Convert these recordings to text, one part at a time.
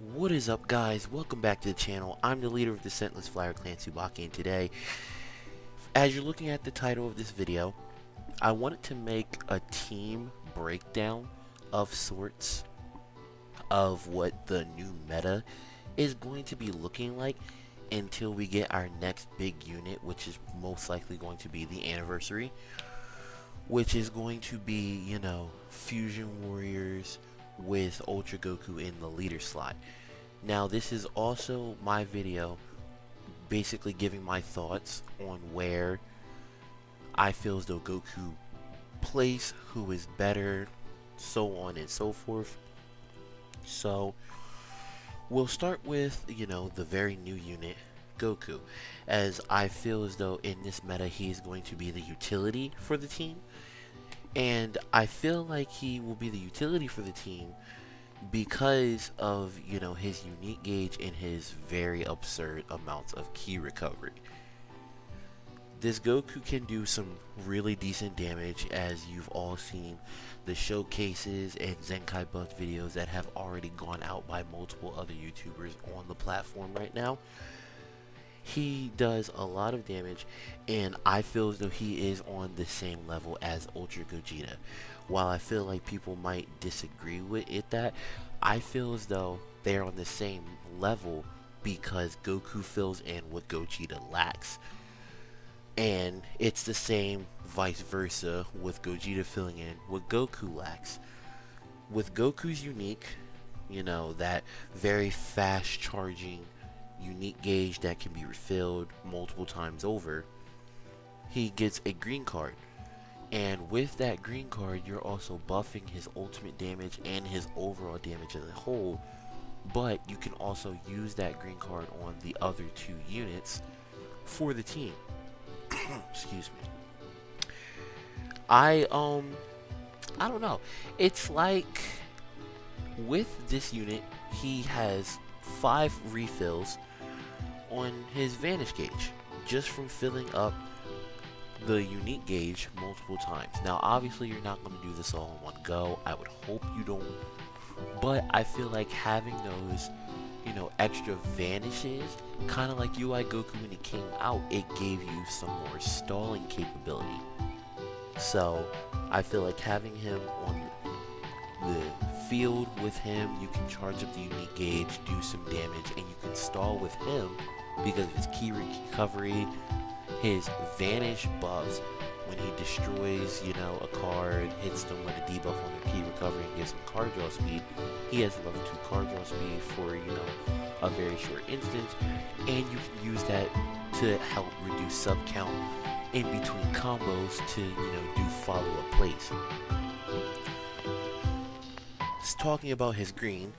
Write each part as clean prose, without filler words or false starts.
What is up, guys? Welcome back to the channel. I'm the leader of the Scentless Flyer Clan, Tsubaki, and today, as you're looking at the title of this video, I wanted to make a team breakdown of sorts of what the new meta is going to be looking like until we get our next big unit, which is most likely going to be the anniversary, which is going to be, Fusion Warriors with Ultra Goku in the leader slot. Now, this is also my video basically giving my thoughts on where I feel as though Goku plays, who is better, so on and so forth. So, we'll start with, the very new unit, Goku, as I feel as though in this meta he is going to be the utility for the team. And I feel like he will be the utility for the team because of, his unique gauge and his very absurd amounts of ki recovery. This Goku can do some really decent damage, as you've all seen the showcases and Zenkai buff videos that have already gone out by multiple other YouTubers on the platform right now. He does a lot of damage, and I feel as though he is on the same level as Ultra Gogeta. While I feel like people might disagree with it, that I feel as though they're on the same level because Goku fills in what Gogeta lacks. And it's the same vice versa with Gogeta filling in what Goku lacks. With Goku's unique, that very fast charging unique gauge that can be refilled multiple times over, he gets a green card. And with that green card, you're also buffing his ultimate damage and his overall damage as a whole. But you can also use that green card on the other two units for the team. Excuse me. I don't know. It's like with this unit, he has 5 refills on his Vanish gauge just from filling up the unique gauge multiple times. Now, obviously, you're not going to do this all in one go. I would hope you don't. But I feel like having those, extra vanishes, kind of like UI Goku when he came out, it gave you some more stalling capability. So, I feel like having him on the field with him, you can charge up the unique gauge, do some damage, and you can stall with him because of his ki recovery, his vanish buffs. When he destroys, a card, hits them with a debuff on their ki recovery and gives them card draw speed, he has level 2 card draw speed for, a very short instance, and you can use that to help reduce sub count in between combos to, do follow-up plays. Talking about his green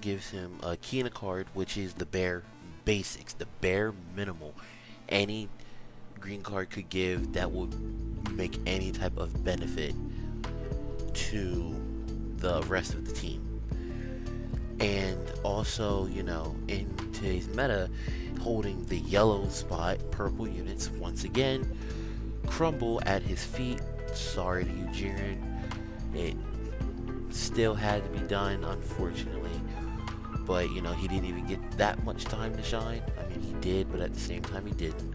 gives him a key in a card, which is the bare basics, the bare minimal any green card could give that would make any type of benefit to the rest of the team. And also, in today's meta, holding the yellow spot, purple units once again crumble at his feet. Sorry to you, Jiren. It still had to be done, unfortunately, but he didn't even get that much time to shine. I mean, he did, but at the same time he didn't.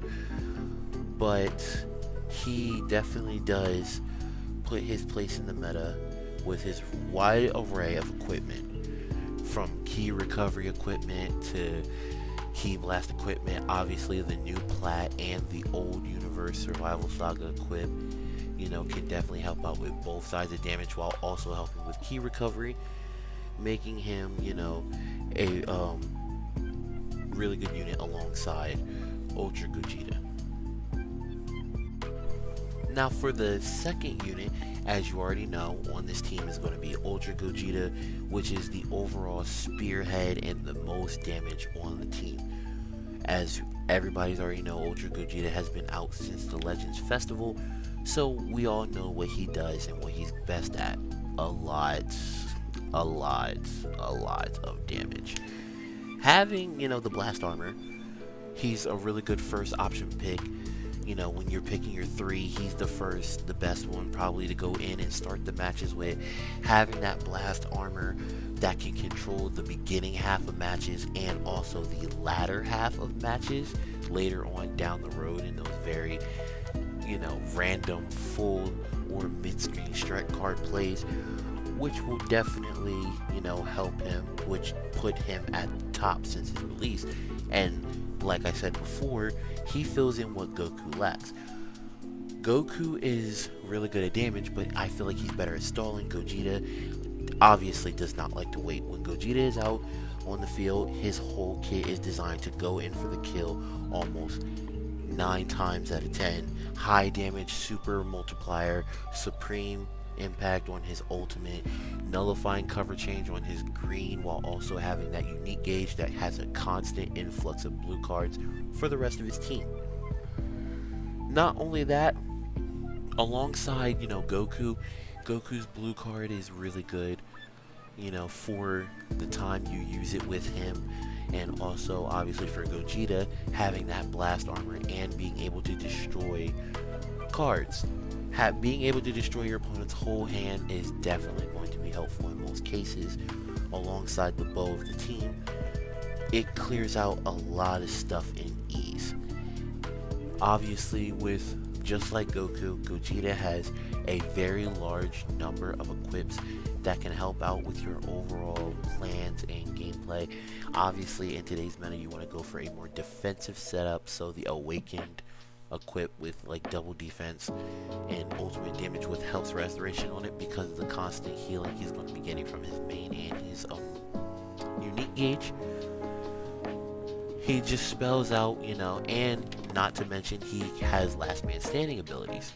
But he definitely does put his place in the meta with his wide array of equipment, from ki recovery equipment to ki blast equipment. Obviously the new plat and the old universe survival saga equip can definitely help out with both sides of damage while also helping with ki recovery, making him, a really good unit alongside Ultra Gogeta. Now for the second unit, as you already know, on this team is going to be Ultra Gogeta, which is the overall spearhead and the most damage on the team. As everybody's already know, Ultra Gogeta has been out since the Legends Festival, so we all know what he does and what he's best at. A lot of damage. Having, the blast armor, he's a really good first option pick, You know, when you're picking your three, he's the first, the best one probably to go in and start the matches with. Having that blast armor that can control the beginning half of matches and also the latter half of matches later on down the road in those very, you know, random full or mid-screen strike card plays, which will definitely, you know, help him, which put him at the top since his release. And like I said before, he fills in what Goku lacks. Goku is really good at damage, but I feel like he's better at stalling. Gogeta obviously does not like to wait. When Gogeta is out on the field, his whole kit is designed to go in for the kill almost 9 times out of 10. High damage, super multiplier, supreme impact on his ultimate, nullifying cover change on his green, while also having that unique gauge that has a constant influx of blue cards for the rest of his team. Not only that, alongside, you know, Goku's blue card is really good, you know, for the time you use it with him, and also obviously for Gogeta having that blast armor and being able to destroy cards. Being able to destroy your opponent's whole hand is definitely going to be helpful in most cases. Alongside the bow of the team, it clears out a lot of stuff in ease. Obviously, with just like Goku, Gogeta has a very large number of equips that can help out with your overall plans and gameplay. Obviously, in today's meta, you want to go for a more defensive setup, so the Awakened equipped with like double defense and ultimate damage with health restoration on it, because of the constant healing he's going to be getting from his main and his unique gauge. He just spells out, you know, and not to mention he has last man standing abilities.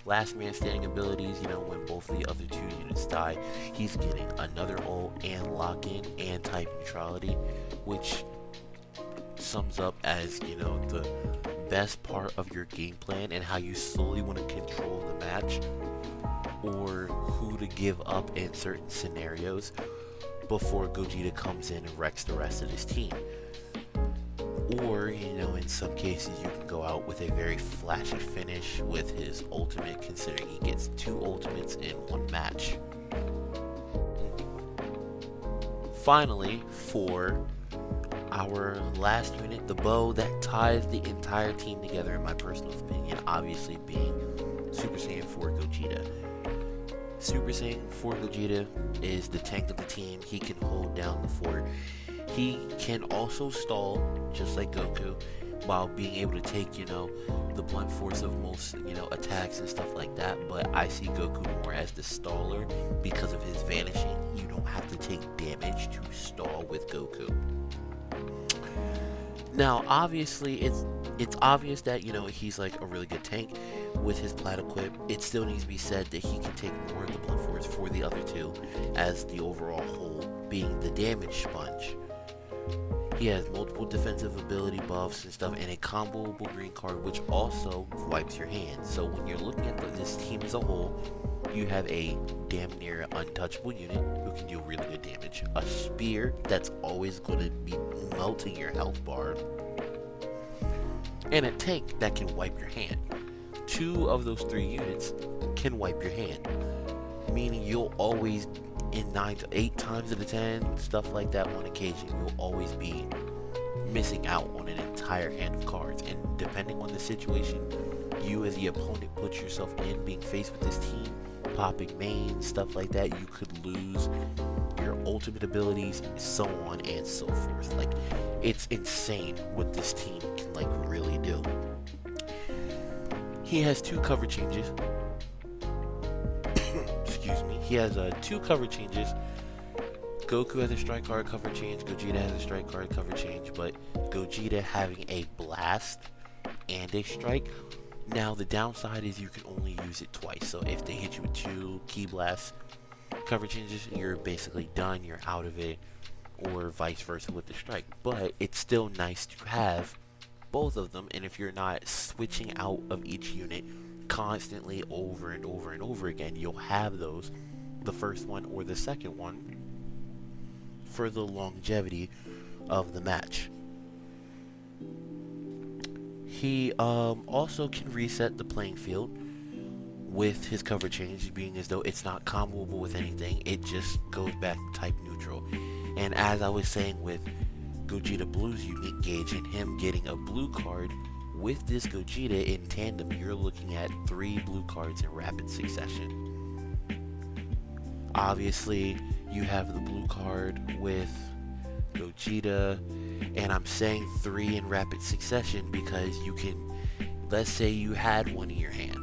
Last man standing abilities, you know, when both of the other two units die, he's getting another ult and lock in and type neutrality, which sums up as, you know, the best part of your game plan and how you slowly want to control the match, or who to give up in certain scenarios before Gogeta comes in and wrecks the rest of his team. Or, you know, in some cases you can go out with a very flashy finish with his ultimate, considering he gets 2 ultimates in one match. Finally, for our last unit, the bow that ties the entire team together, in my personal opinion, obviously being Super Saiyan 4 Gogeta. Super Saiyan 4 Gogeta is the tank of the team. He can hold down the fort. He can also stall, just like Goku, while being able to take, you know, the blunt force of most, you know, attacks and stuff like that. But I see Goku more as the staller because of his vanishing. You don't have to take damage to stall with Goku. Now, obviously, it's obvious that, you know, he's like a really good tank with his plat equip. It still needs to be said that he can take more of the blunt force for the other two, as the overall whole being the damage sponge. He has multiple defensive ability buffs and stuff, and a comboable green card, which also wipes your hand. So when you're looking at this team as a whole, you have a damn near untouchable unit who can deal really good damage, a spear that's always going to be melting your health bar, and a tank that can wipe your hand. 2 of those 3 units can wipe your hand, meaning you'll always, in 9 to 8 times out of 10, stuff like that on occasion, you'll always be missing out on an entire hand of cards. And depending on the situation you as the opponent put yourself in, being faced with this team, popping main, stuff like that, you could lose your ultimate abilities, so on and so forth. Like, it's insane what this team can, like, really do. He has 2 cover changes. Excuse me. He has 2 cover changes. Goku has a strike card cover change, Gogeta has a strike card cover change, but Gogeta having a blast and a strike. Now the downside is you can only use it twice, so if they hit you with 2 key blasts cover changes, you're basically done, you're out of it, or vice versa with the strike. But it's still nice to have both of them, and if you're not switching out of each unit constantly over and over and over again, you'll have those, the first one or the second one, for the longevity of the match. He also can reset the playing field with his cover change, being as though it's not comboable with anything. It just goes back to type neutral. And as I was saying with Gogeta Blue's unique gauge and him getting a blue card, with this Gogeta in tandem, you're looking at 3 blue cards in rapid succession. Obviously, you have the blue card with Gogeta, and I'm saying 3 in rapid succession because you can, let's say you had one in your hand,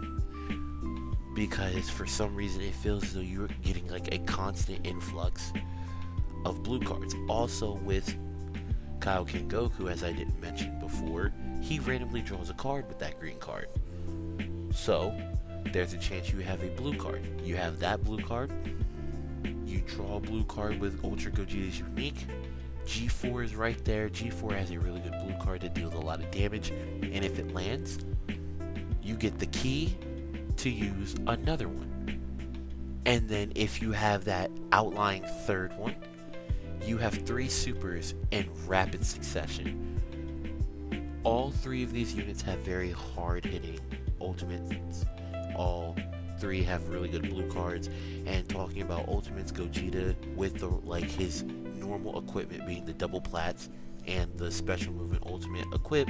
because for some reason it feels as though you're getting like a constant influx of blue cards. Also with Kaioken Goku, as I didn't mention before, he randomly draws a card with that green card. So there's a chance you have a blue card. You have that blue card, you draw a blue card with Ultra Gogeta's unique. G4 is right there. G4 has a really good blue card that deals a lot of damage, and if it lands, you get the key to use another one. And then if you have that outlying third one, you have 3 supers in rapid succession. All 3 of these units have very hard-hitting ultimates. All 3 have really good blue cards. And talking about ultimates, Gogeta with the his normal equipment being the double plats and the special movement ultimate equip,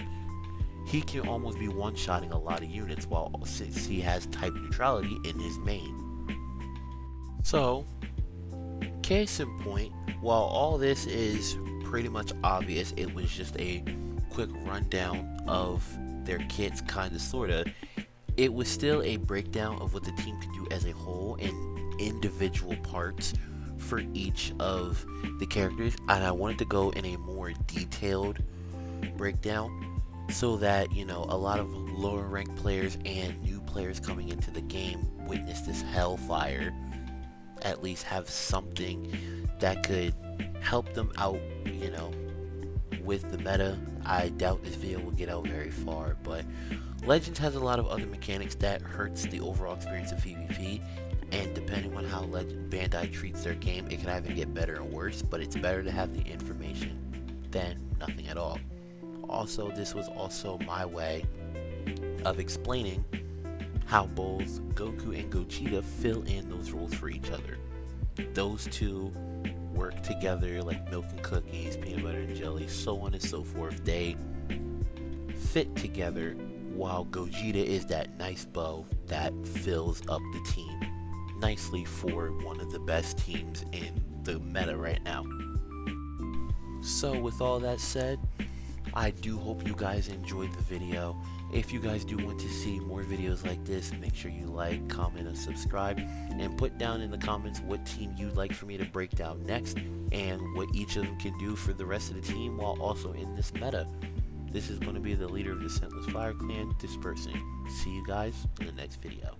he can almost be one-shotting a lot of units since he has type neutrality in his main. So, case in point, while all this is pretty much obvious, it was just a quick rundown of their kits, kinda sorta, it was still a breakdown of what the team could do as a whole and individual parts for each of the characters, and I wanted to go in a more detailed breakdown so that, you know, a lot of lower ranked players and new players coming into the game witness this hellfire, at least have something that could help them out, you know, with the meta. I doubt this video will get out very far, but Legends has a lot of other mechanics that hurts the overall experience of PvP, and depending on how Bandai treats their game, it can either get better or worse, but it's better to have the information than nothing at all. Also, this was also my way of explaining how both Goku and Gogeta fill in those roles for each other. Those two work together like milk and cookies, peanut butter and jelly, so on and so forth. They fit together, while Gogeta is that nice bow that fills up the team nicely for one of the best teams in the meta right now. So with all that said, I do hope you guys enjoyed the video. If you guys do want to see more videos like this, make sure you like, comment, and subscribe, and put down in the comments what team you'd like for me to break down next, and what each of them can do for the rest of the team while also in this meta. This is going to be the leader of the Scentless Fire Clan dispersing. See you guys in the next video.